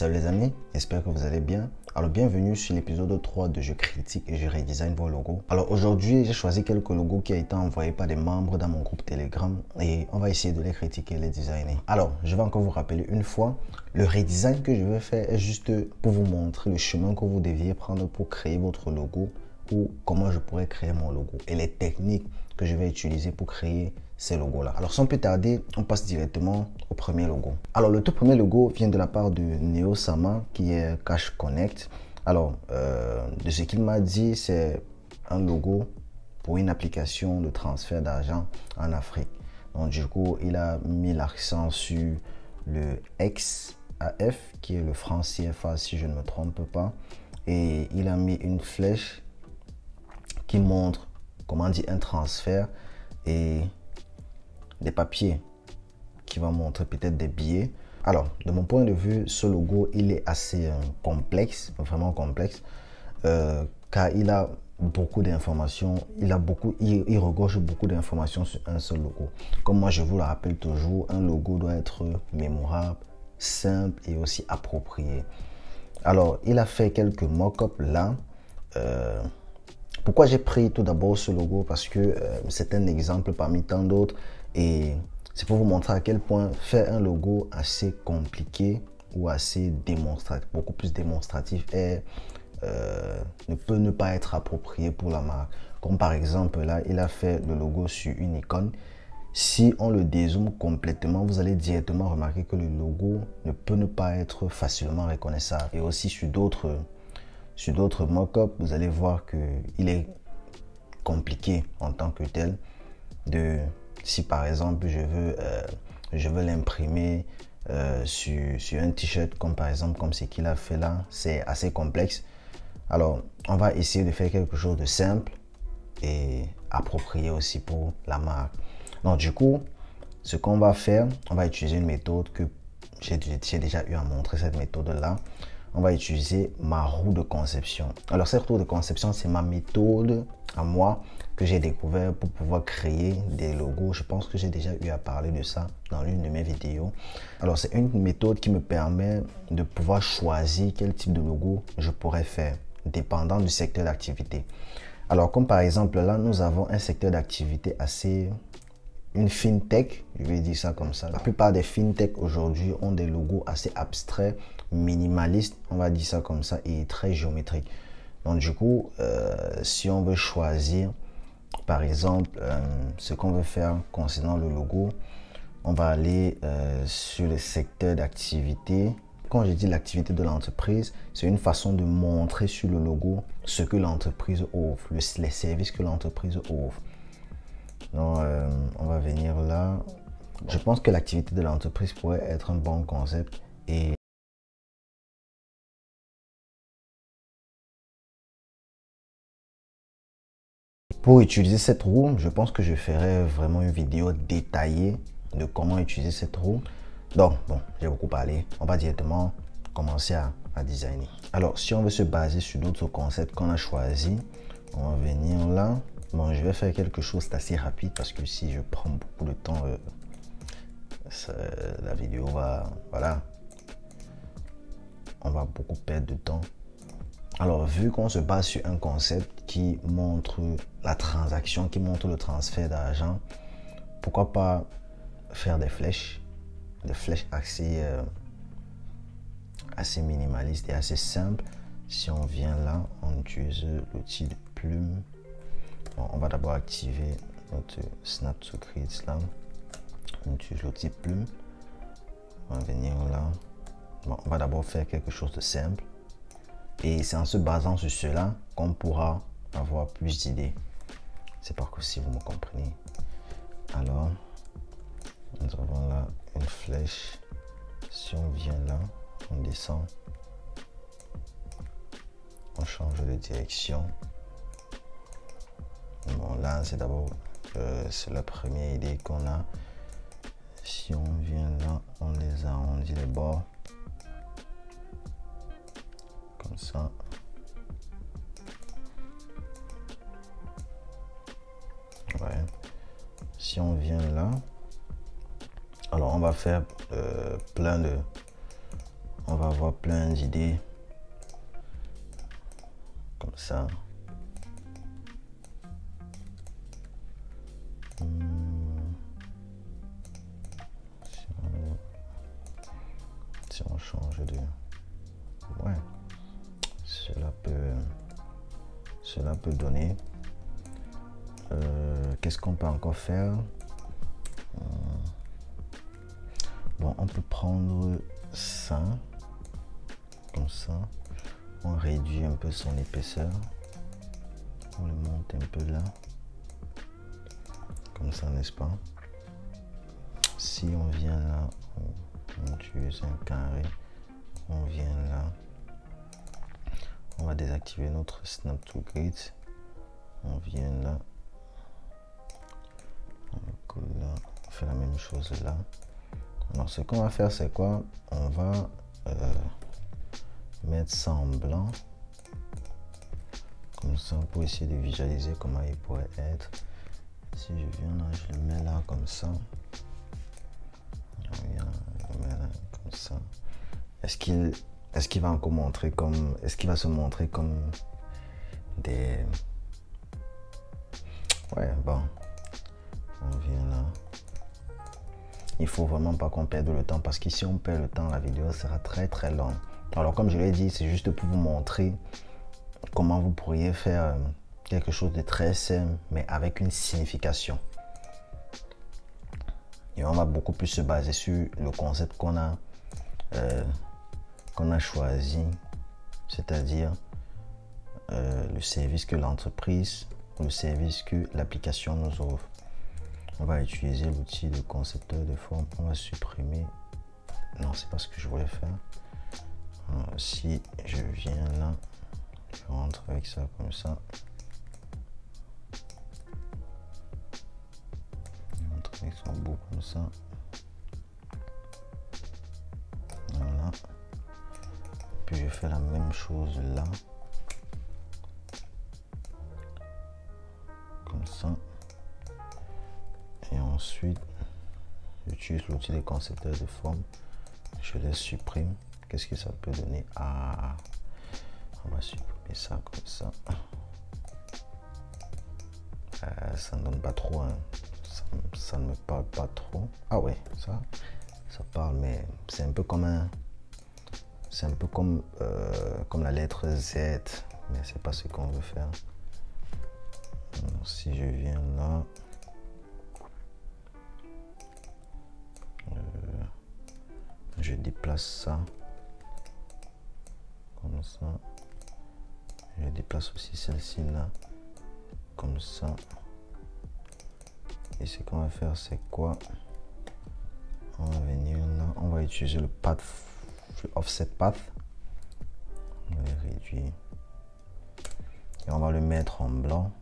Salut les amis, j'espère que vous allez bien. Alors bienvenue sur l'épisode 3 de Je critique et je redesign vos logos. Alors aujourd'hui, j'ai choisi quelques logos qui ont été envoyés par des membres dans mon groupe Telegram et on va essayer de les critiquer et les designer. Alors, je vais encore vous rappeler une fois, le redesign que je vais faire est juste pour vous montrer le chemin que vous deviez prendre pour créer votre logo ou comment je pourrais créer mon logo et les techniques que je vais utiliser pour créer ces logos là. Alors sans plus tarder, on passe directement au premier logo. Alors le tout premier logo vient de la part de Neo Sama qui est Cash Connect. Alors de ce qu'il m'a dit, c'est un logo pour une application de transfert d'argent en Afrique. Donc du coup, il a mis l'accent sur le XAF qui est le franc CFA si je ne me trompe pas, et il a mis une flèche qui montre comment dire un transfert et des papiers qui va montrer peut-être des billets. Alors de mon point de vue, ce logo il est assez complexe, vraiment complexe, car il a beaucoup d'informations, il regorge beaucoup d'informations sur un seul logo. Comme moi je vous le rappelle toujours, un logo doit être mémorable, simple et aussi approprié. Alors il a fait quelques mock-ups là. Pourquoi j'ai pris tout d'abord ce logo? Parce que c'est un exemple parmi tant d'autres et c'est pour vous montrer à quel point faire un logo assez compliqué ou assez démonstratif, beaucoup plus démonstratif, ne peut ne pas être approprié pour la marque. Comme par exemple là, il a fait le logo sur une icône. Si on le dézoome complètement, vous allez directement remarquer que le logo ne peut ne pas être facilement reconnaissable. Et aussi sur d'autres mock-ups, vous allez voir qu'il est compliqué en tant que tel. Si par exemple je veux l'imprimer sur un t-shirt, comme par exemple comme ce qu'il a fait là, c'est assez complexe. Alors on va essayer de faire quelque chose de simple et approprié aussi pour la marque. Donc du coup, ce qu'on va faire, on va utiliser une méthode que j'ai déjà eu à montrer, cette méthode là. On va utiliser ma roue de conception. Alors cette roue de conception, c'est ma méthode à moi que j'ai découvert pour pouvoir créer des logos. Je pense que j'ai déjà eu à parler de ça dans l'une de mes vidéos. Alors c'est une méthode qui me permet de pouvoir choisir quel type de logo je pourrais faire, dépendant du secteur d'activité. Alors comme par exemple là, nous avons un secteur d'activité assez... une fintech, je vais dire ça comme ça. La plupart des fintech aujourd'hui ont des logos assez abstraits, minimalistes, on va dire ça comme ça, et très géométriques. Donc du coup, si on veut choisir, par exemple, ce qu'on veut faire concernant le logo, on va aller sur le secteur d'activité. Quand je dis l'activité de l'entreprise, c'est une façon de montrer sur le logo ce que l'entreprise offre, les services que l'entreprise offre. Donc, on va venir là. Je pense que l'activité de l'entreprise pourrait être un bon concept. Et pour utiliser cette roue, je pense que je ferai vraiment une vidéo détaillée de comment utiliser cette roue. Donc, bon, j'ai beaucoup parlé. On va directement commencer à designer. Alors, si on veut se baser sur d'autres concepts qu'on a choisis, on va venir là. Bon, je vais faire quelque chose d'assez rapide parce que si je prends beaucoup de temps, la vidéo va... Voilà. On va beaucoup perdre de temps. Alors, vu qu'on se base sur un concept qui montre la transaction, qui montre le transfert d'argent, pourquoi pas faire des flèches assez minimalistes et assez simples. Si on vient là, on utilise l'outil de plume. Bon, on va d'abord activer notre Snap to Create là. On utilise l'outil plume. On va venir là. Bon, on va d'abord faire quelque chose de simple. Et c'est en se basant sur cela qu'on pourra avoir plus d'idées. C'est pas que si vous me comprenez. Alors, nous avons là une flèche. Si on vient là, on descend. On change de direction. Bon, là, c'est d'abord, c'est la première idée qu'on a. Si on vient là, on les arrondit les bords. Comme ça. Ouais. Si on vient là, alors on va faire plein de... on va avoir plein d'idées comme ça. Si on change de... Ouais, cela peut donner. Qu'est-ce qu'on peut encore faire? Bon, on peut prendre ça, comme ça. On réduit un peu son épaisseur. On le monte un peu là. Comme ça, n'est-ce pas? Si on vient là, on utilise un carré. On vient là. On va désactiver notre Snap to Grid. On vient là. On colle là. On fait la même chose là. Alors, ce qu'on va faire, c'est quoi? On va mettre ça en blanc. Comme ça, pour essayer de visualiser comment il pourrait être. Si je viens là, je le mets là comme ça. Je le mets là comme ça. Est-ce qu'il va encore montrer comme... Est-ce qu'il va se montrer comme des... Ouais, bon. On vient là. Il faut vraiment pas qu'on perde le temps parce que si on perd le temps, la vidéo sera très très longue. Alors comme je l'ai dit, c'est juste pour vous montrer comment vous pourriez faire quelque chose de très simple mais avec une signification. Et on va beaucoup plus se baser sur le concept qu'on a choisi, c'est-à-dire le service que l'entreprise ou le service que l'application nous offre. On va utiliser l'outil de concepteur de forme. On va supprimer. Non, c'est pas ce que je voulais faire. Si je viens là, je rentre avec ça comme ça. Je rentre avec son bout comme ça. Voilà. Puis je fais la même chose là. Comme ça. Et ensuite, j'utilise l'outil de concepteur de forme. Je les supprime. Qu'est-ce que ça peut donner? Ah, on va supprimer ça comme ça. Ça ne donne pas trop. Hein. Ça ne me parle pas trop. Ah ouais, ça parle, mais c'est un peu comme un... C'est un peu comme la lettre Z, mais c'est pas ce qu'on veut faire. Alors, si je viens là, je déplace ça comme ça. Je déplace aussi celle-ci là comme ça. Et ce qu'on va faire, c'est quoi? On va venir là, on va utiliser le path, le offset path. On va le réduire et on va le mettre en blanc.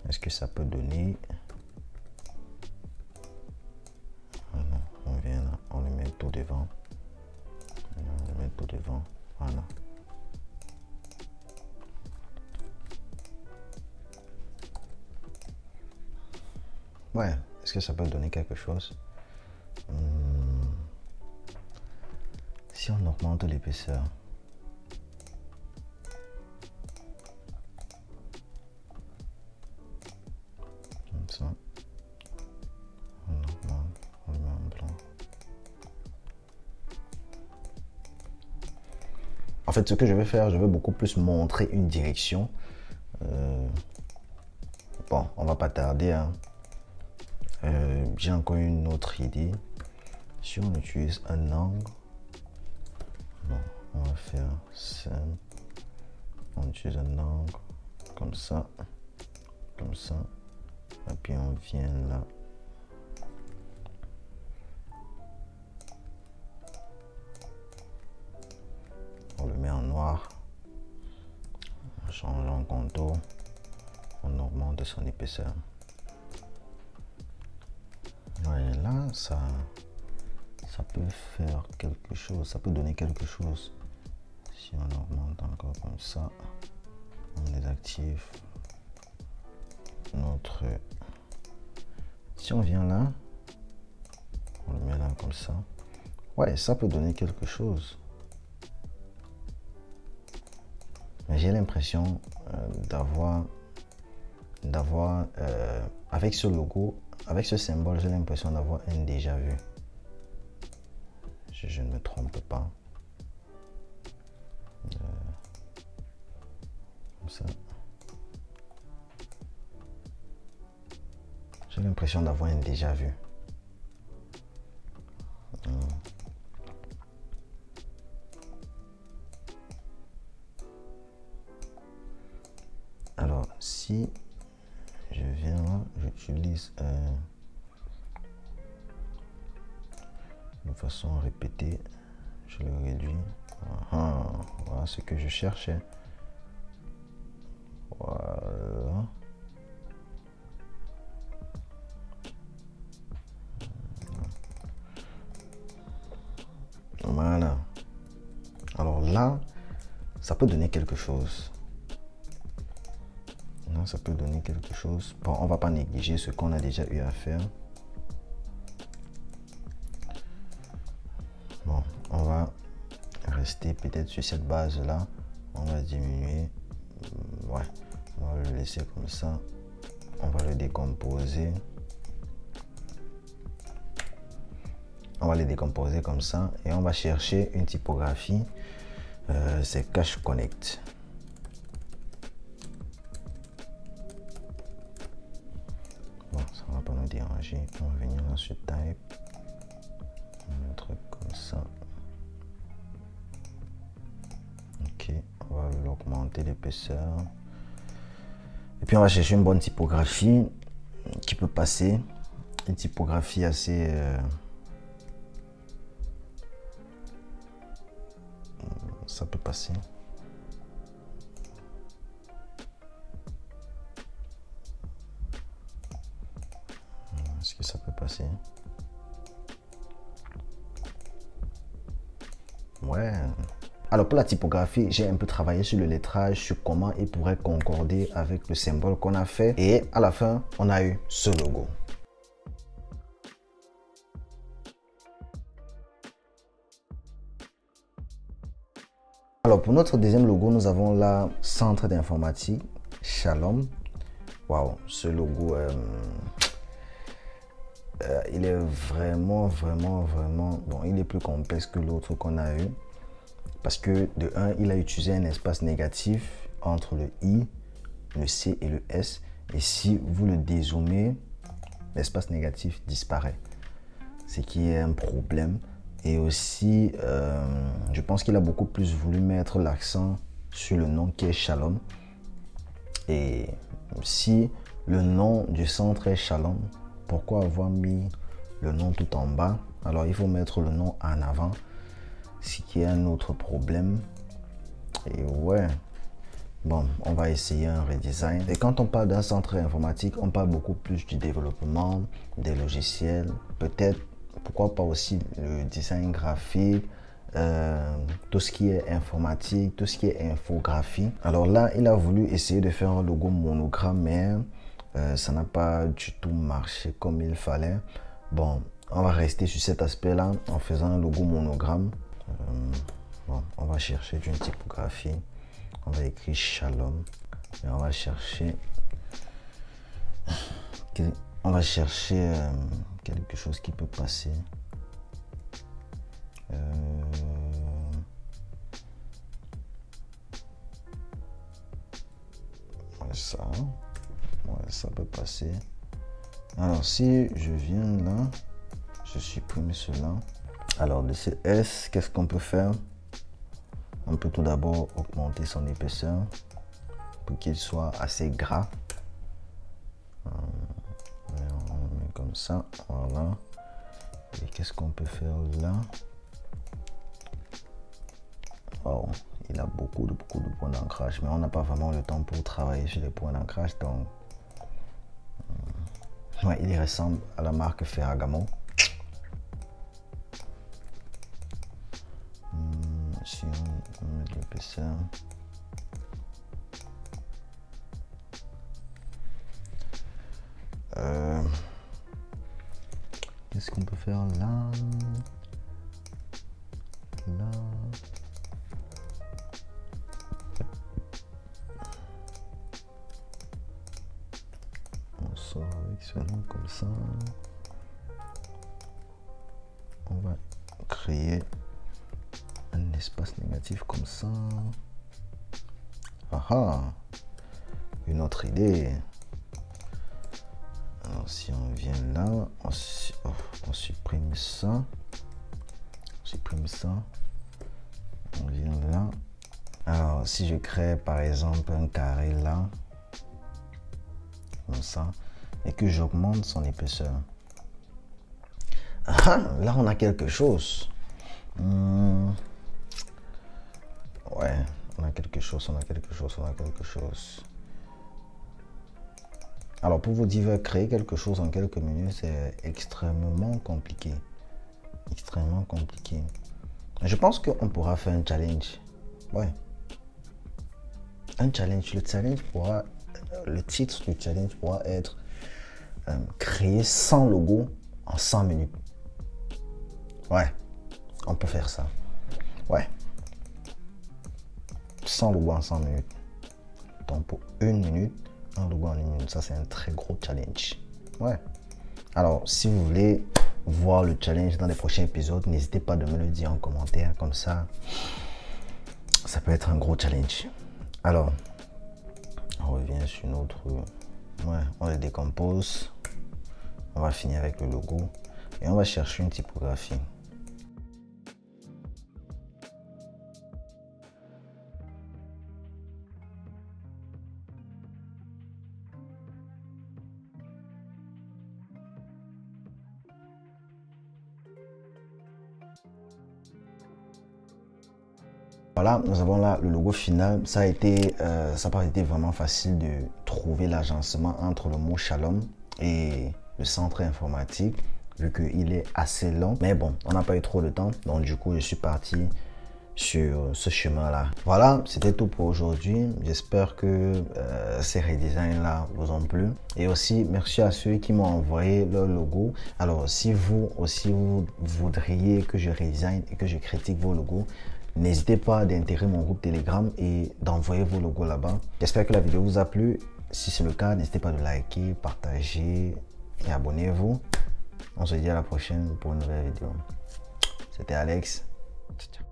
Est-ce que ça peut donner? Voilà, on vient là, on le met tout devant. On le met tout devant. Voilà. Ouais, est-ce que ça peut donner quelque chose? Si on augmente l'épaisseur. Comme ça. On augmente, on le met en blanc. En fait, ce que je vais faire, je vais beaucoup plus montrer une direction. Bon, on va pas tarder. Hein. J'ai encore une autre idée. Si on utilise un angle, bon, on va faire simple. On utilise un angle comme ça, et puis on vient là. On le met en noir. On change en contour. On augmente son épaisseur. Ouais, là, ça peut faire quelque chose. Ça peut donner quelque chose. Si on augmente encore comme ça, on désactive notre... Si on vient là, ça. Ouais, ça peut donner quelque chose. Mais j'ai l'impression avec ce logo, avec ce symbole, j'ai l'impression d'avoir un déjà vu. Je ne me trompe pas. Comme ça. J'ai l'impression d'avoir un déjà vu. Alors, si je viens là, j'utilise de façon répétée, je le réduis. Voilà ce que je cherchais. Voilà. Voilà. Alors là, ça peut donner quelque chose. Non, ça peut donner quelque chose. Bon, on va pas négliger ce qu'on a déjà eu à faire. Bon, on va rester peut-être sur cette base là. On va diminuer. Ouais, on va le laisser comme ça. On va le décomposer. On va les décomposer comme ça et on va chercher une typographie. C'est Cache Connect. Bon, ça va pas nous déranger. On va venir là sur Type. Un truc comme ça. Ok, on va l'augmenter l'épaisseur. Et puis on va chercher une bonne typographie qui peut passer. Une typographie assez... ça peut passer. Est-ce que ça peut passer? Ouais. Alors pour la typographie, j'ai un peu travaillé sur le lettrage, sur comment il pourrait concorder avec le symbole qu'on a fait. Et à la fin, on a eu ce logo. Alors pour notre deuxième logo, nous avons la Centre d'informatique Shalom. Waouh, ce logo, il est vraiment, bon, il est plus complexe que l'autre qu'on a eu. Parce que de un, il a utilisé un espace négatif entre le I, le C et le S. Et si vous le dézoomez, l'espace négatif disparaît. Ce qui est un problème. Et aussi, je pense qu'il a beaucoup plus voulu mettre l'accent sur le nom qui est Shalom. Et si le nom du centre est Shalom, pourquoi avoir mis le nom tout en bas? Alors il faut mettre le nom en avant, ce qui est un autre problème. Et ouais, bon, on va essayer un redesign. Et quand on parle d'un centre informatique, on parle beaucoup plus du développement, des logiciels, peut-être, pourquoi pas aussi le design graphique, tout ce qui est informatique, tout ce qui est infographie. Alors là, il a voulu essayer de faire un logo monogramme, mais ça n'a pas du tout marché comme il fallait. Bon, on va rester sur cet aspect-là en faisant un logo monogramme. Bon, on va chercher une typographie. On va écrire Shalom. Et on va chercher... quelque chose qui peut passer. Ça. Ouais, ça peut passer. Alors, si je viens là, je supprime cela. Alors, de ce S, qu'est-ce qu'on peut faire? On peut tout d'abord augmenter son épaisseur pour qu'il soit assez gras. On met comme ça, voilà. Et qu'est-ce qu'on peut faire là? Oh, il a beaucoup de points d'ancrage, mais on n'a pas vraiment le temps pour travailler sur les points d'ancrage, donc ouais, il ressemble à la marque Ferragamo. Si on met de l'épaisseur, qu'est-ce qu'on peut faire là. Là. On sort avec ce nom comme ça. On va créer un espace négatif comme ça. Ah, une autre idée. Alors si on vient là, on supprime ça. On supprime ça. On vient là. Alors si je crée par exemple un carré là, comme ça, et que j'augmente son épaisseur. Ah, là on a quelque chose. Ouais, on a quelque chose. Alors pour vous dire, créer quelque chose en quelques minutes, c'est extrêmement compliqué. Extrêmement compliqué. Je pense qu'on pourra faire un challenge. Ouais. Un challenge. Le titre du challenge pourra être créer 100 logos en 100 minutes. Ouais, on peut faire ça. Ouais. 100 logos en 100 minutes. Donc pour une minute, un logo en une minute. Ça, c'est un très gros challenge. Ouais. Alors, si vous voulez voir le challenge dans les prochains épisodes, n'hésitez pas de me le dire en commentaire. Comme ça, ça peut être un gros challenge. Alors, on revient sur notre... Ouais, on le décompose. On va finir avec le logo. Et on va chercher une typographie. Voilà, nous avons là le logo final. Ça n'a pas été vraiment facile de trouver l'agencement entre le mot Shalom et le centre informatique, vu qu'il est assez long. Mais bon, on n'a pas eu trop de temps, donc du coup, je suis parti sur ce chemin-là. Voilà, c'était tout pour aujourd'hui. J'espère que ces redesigns-là vous ont plu. Et aussi, merci à ceux qui m'ont envoyé leur logo. Alors, si vous aussi, vous voudriez que je redesign et que je critique vos logos, n'hésitez pas d'intégrer mon groupe Telegram et d'envoyer vos logos là-bas. J'espère que la vidéo vous a plu. Si c'est le cas, n'hésitez pas de liker, partager et abonnez-vous. On se dit à la prochaine pour une nouvelle vidéo. C'était Alex. Ciao.